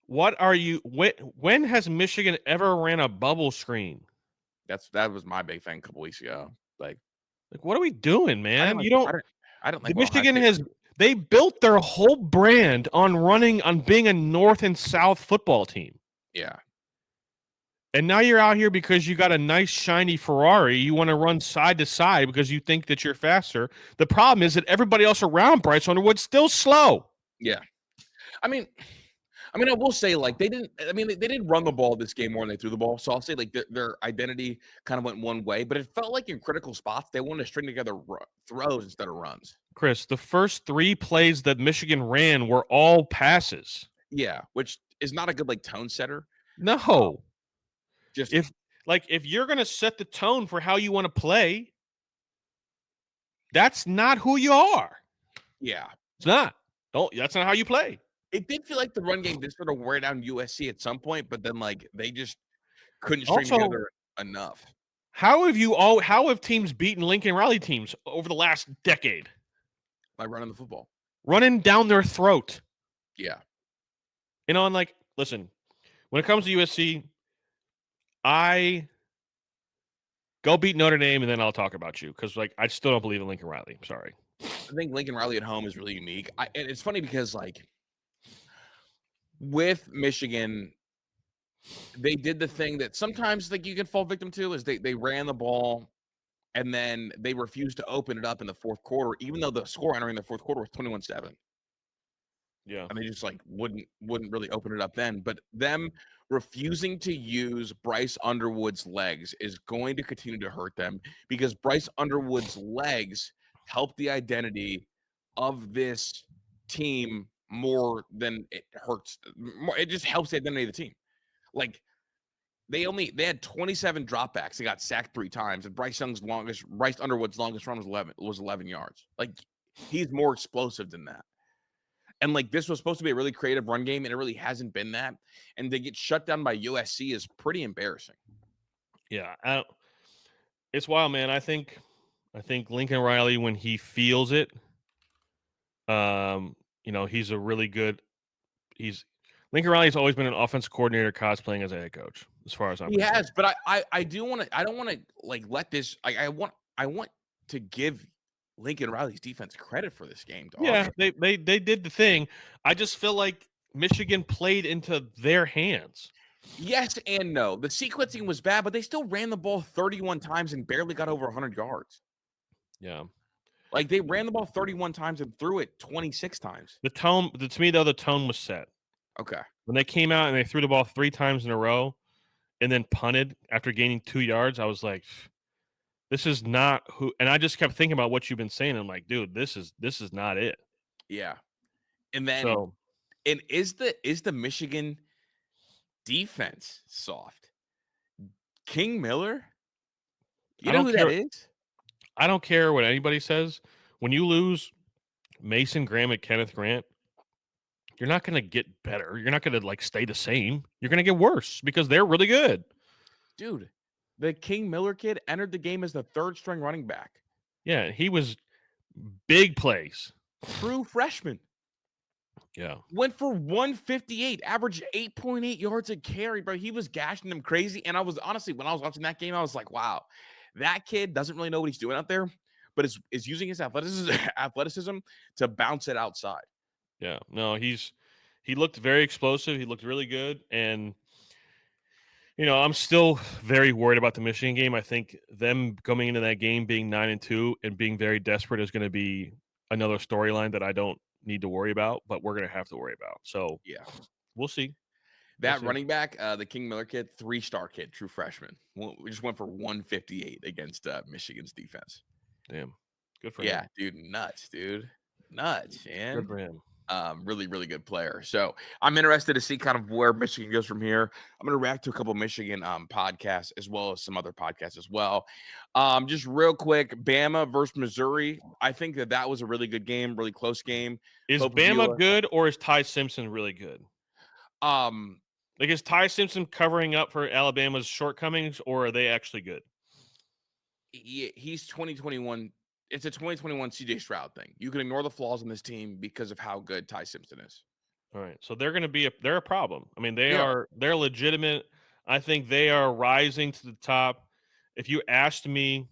When has Michigan ever ran a bubble screen? That was my big thing a couple weeks ago. Like what are we doing, man? I don't think Michigan they built their whole brand on being a North and South football team. Yeah. And now you're out here because you got a nice shiny Ferrari. You want to run side to side because you think that you're faster. The problem is that everybody else around Bryce Underwood's still slow. Yeah. I mean, I mean, I will say, like, they didn't. I mean, they did run the ball this game more than they threw the ball. So I'll say, like, their identity kind of went one way, but it felt like in critical spots they wanted to string together throws instead of runs. Chris, the first 3 plays that Michigan ran were all passes. Yeah, which is not a good like tone setter. No. Just If you're gonna set the tone for how you want to play, that's not who you are. yeah, It's not. That's not how you play. it did feel like the run game did sort of wear down USC at some point, but then like they just couldn't string Also, together enough. how have teams beaten Lincoln Riley teams over the last decade? By running the football. Running down their throat. Yeah. And like, listen, when it comes to USC, I go beat Notre Dame and then I'll talk about you because like I still don't believe in Lincoln Riley. I'm sorry. I think Lincoln Riley at home is really unique. And it's funny because like with Michigan, they did the thing that sometimes like you can fall victim to is they ran the ball and then they refused to open it up in the fourth quarter, even though the score entering the fourth quarter was 21-7. Yeah. And they just like wouldn't really open it up then. But them refusing to use Bryce Underwood's legs is going to continue to hurt them because Bryce Underwood's legs help the identity of this team more than it hurts. It just helps the identity of the team. Like they had 27 dropbacks. They got sacked 3 times, and Bryce Underwood's longest run was 11 yards. Like he's more explosive than that. And like this was supposed to be a really creative run game, and it really hasn't been that. And they get shut down by USC is pretty embarrassing. Yeah, it's wild, man. I think Lincoln Riley, when he feels it, he's a really good. Lincoln Riley's always been an offensive coordinator cosplaying as a head coach, as far as I'm He concerned. has, but I do want to. I don't want to like let this. I want to give Lincoln Riley's defense credit for this game, dog. Yeah, they did the thing. I just feel like Michigan played into their hands. Yes and no. The sequencing was bad, but they still ran the ball 31 times and barely got over 100 yards. Yeah. Like they ran the ball 31 times and threw it 26 times. To me though, the tone was set. Okay. When they came out and they threw the ball 3 times in a row and then punted after gaining 2 yards, I was like, this is not who. And I just kept thinking about what you've been saying. I'm like, dude, this is not it. Yeah. And then So and is the Michigan defense soft? King Miller? You know who that is? I don't care what anybody says. When you lose Mason Graham and Kenneth Grant, you're not going to get better. You're not going to like stay the same. You're going to get worse because they're really good. Dude, the King Miller kid entered the game as the 3rd string running back. Yeah, he was big plays. True freshman. Yeah. Went for 158, averaged 8.8 yards a carry, bro. He was gashing them crazy. And I was honestly, when I was watching that game, I was like, wow, that kid doesn't really know what he's doing out there, but is using his athleticism to bounce it outside. Yeah. No, he looked very explosive. He looked really good. And I'm still very worried about the Michigan game. I think them coming into that game being 9-2 and being very desperate is going to be another storyline that I don't need to worry about, but we're going to have to worry about. So Yeah. we'll see. That running back, the King Miller kid, 3-star kid, true freshman. We just went for 158 against Michigan's defense. Damn. Good for him. Yeah, dude, nuts, dude. Nuts, man. Good for him. Really, really good player. So I'm interested to see kind of where Michigan goes from here. I'm going to react to a couple of Michigan podcasts as well as some other podcasts as well. Just real quick, Bama versus Missouri. I think that was a really good game, really close game. Is Pope Bama Avila. good or is Ty Simpson really good? Like, is Ty Simpson covering up for Alabama's shortcomings, or are they actually good? He's 2021. It's a 2021 CJ Stroud thing. You can ignore the flaws in this team because of how good Ty Simpson is. All right, so they're going to be they're a problem. I mean, they're legitimate. I think they are rising to the top. If you asked me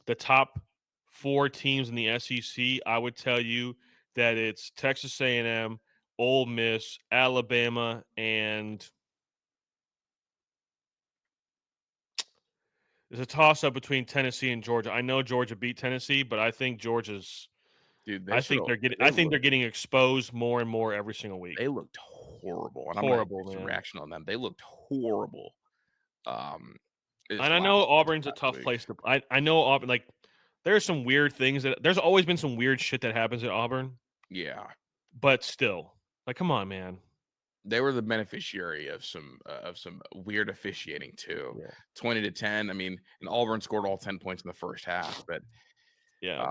the top 4 teams in the SEC, I would tell you that it's Texas A&M, Ole Miss, Alabama, and there's a toss-up between Tennessee and Georgia. I know Georgia beat Tennessee, but I think Georgia's. Dude, I think they're getting exposed more and more every single week. They looked horrible. And Horrible, I'm going to man. reaction on them. They looked horrible. And I know Auburn's a tough place to. I know Auburn. Like, there's some weird things there's always been some weird shit that happens at Auburn. Yeah, but still, like, come on, man. They were the beneficiary of some weird officiating too. Yeah. 20-10. I mean, and Auburn scored all 10 points in the first half, but yeah.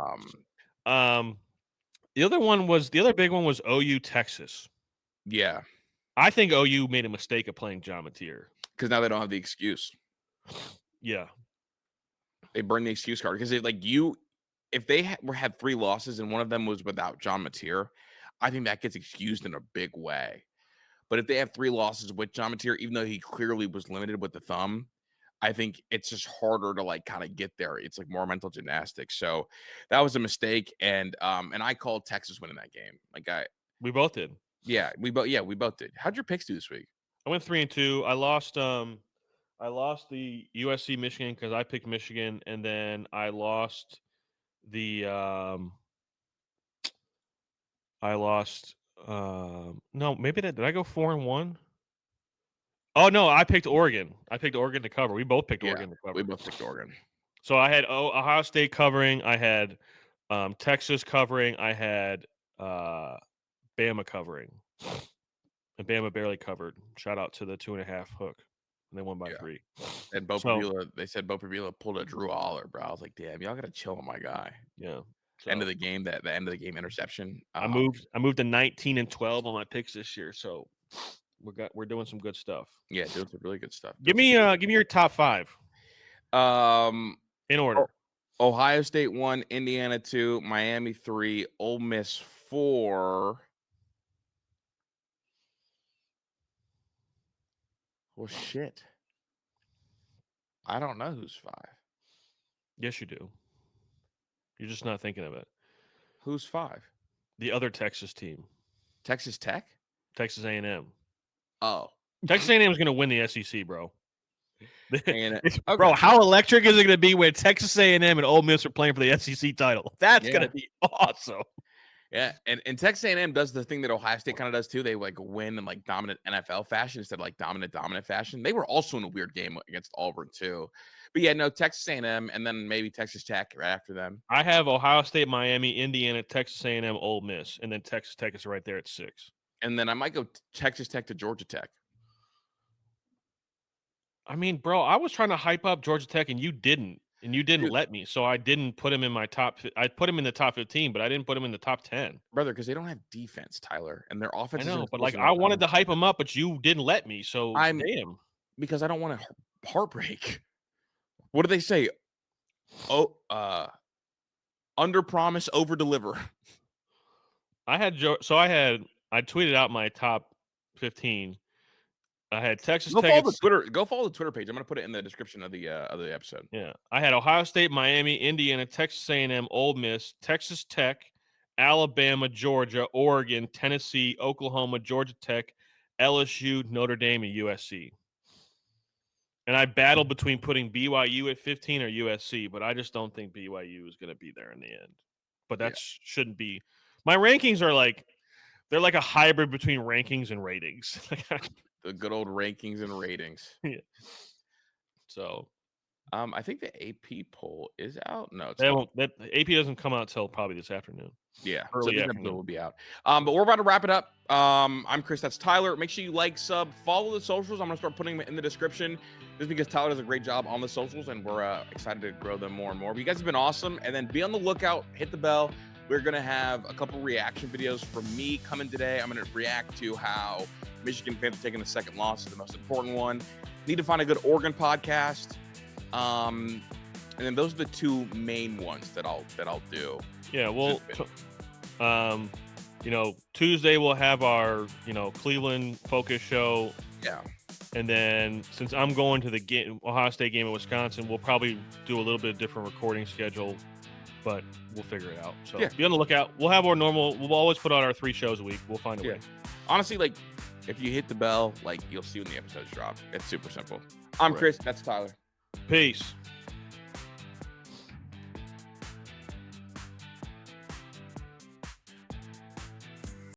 The other big one was OU Texas. Yeah. I think OU made a mistake of playing John Mateer. Because now they don't have the excuse. Yeah. They burned the excuse card. Because if they had 3 losses and one of them was without John Mateer, I think that gets excused in a big way. But if they have 3 losses with John Mateer, even though he clearly was limited with the thumb, I think it's just harder to like kind of get there. It's like more mental gymnastics. So that was a mistake. And I called Texas winning that game. We both did. Yeah, we both did. How'd your picks do this week? I went 3-2. I lost the USC Michigan because I picked Michigan, and then I lost the no, maybe did I go 4-1? Oh no, I picked Oregon. I picked Oregon to cover. We both picked Oregon to cover. We both picked Oregon. So I had Ohio State covering. I had Texas covering. I had Bama covering. And Bama barely covered. Shout out to the 2.5 hook. And they won by 3. And they said Bo Prabila pulled a Drew Aller, bro. I was like, damn, y'all gotta chill on my guy. Yeah. So, end of the game interception. I moved to 19-12 on my picks this year. So we're doing some good stuff. Yeah, doing some really good stuff. Give me your top 5. In order. Ohio State 1, Indiana 2, Miami 3, Ole Miss 4. Well, shit. I don't know who's 5. Yes, you do. You're just not thinking of it. Who's 5? The other Texas team. Texas Tech? Texas A&M. Oh. Texas A&M is going to win the SEC, bro. Okay. Bro, how electric is it going to be when Texas A&M and Ole Miss are playing for the SEC title? That's going to be awesome. Yeah, and Texas A&M does the thing that Ohio State kind of does too. They like win in like dominant NFL fashion instead of like dominant fashion. They were also in a weird game against Auburn too. But yeah, no, Texas A&M and then maybe Texas Tech right after them. I have Ohio State, Miami, Indiana, Texas A&M, Ole Miss, and then Texas Tech is right there at 6. And then I might go Texas Tech to Georgia Tech. I mean, bro, I was trying to hype up Georgia Tech and you didn't. And you didn't let me, so I didn't put him in my top. I put him in the top 15, but I didn't put him in the top 10, brother, because they don't have defense, Tyler, and their offense. I know, but like I wanted to hype him up, but you didn't let me. So damn, because I don't want to heartbreak. What do they say? Oh, under promise, over deliver. I tweeted out my top 15. I had Texas Tech. Go follow the Twitter page. I'm going to put it in the description of the episode. Yeah, I had Ohio State, Miami, Indiana, Texas A&M, Ole Miss, Texas Tech, Alabama, Georgia, Oregon, Tennessee, Oklahoma, Georgia Tech, LSU, Notre Dame, and USC. And I battled between putting BYU at 15 or USC, but I just don't think BYU is going to be there in the end. But that shouldn't be. My rankings are like they're like a hybrid between rankings and ratings. The good old rankings and ratings. Yeah. So, I think the AP poll is out. No, it's that AP doesn't come out till probably this afternoon. Yeah, early so afternoon will be out. But we're about to wrap it up. I'm Kris. That's Tyler. Make sure you like, sub, follow the socials. I'm gonna start putting them in the description just because Tyler does a great job on the socials, and we're excited to grow them more and more. But you guys have been awesome, and then be on the lookout. Hit the bell. We're gonna have a couple reaction videos from me coming today. I'm gonna react to how Michigan fans are taking the second loss is the most important one. Need to find a good Oregon podcast. And then those are the 2 main ones that I'll do. Yeah, well, Tuesday we'll have our, Cleveland focus show. Yeah. And then since I'm going to the Ohio State game in Wisconsin, we'll probably do a little bit different recording schedule, but we'll figure it out. So be on the lookout. We'll have our normal. We'll always put out our 3 shows a week. We'll find a way. Honestly, like if you hit the bell, like you'll see when the episodes drop. It's super simple. I'm Kris. That's Tyler. Peace.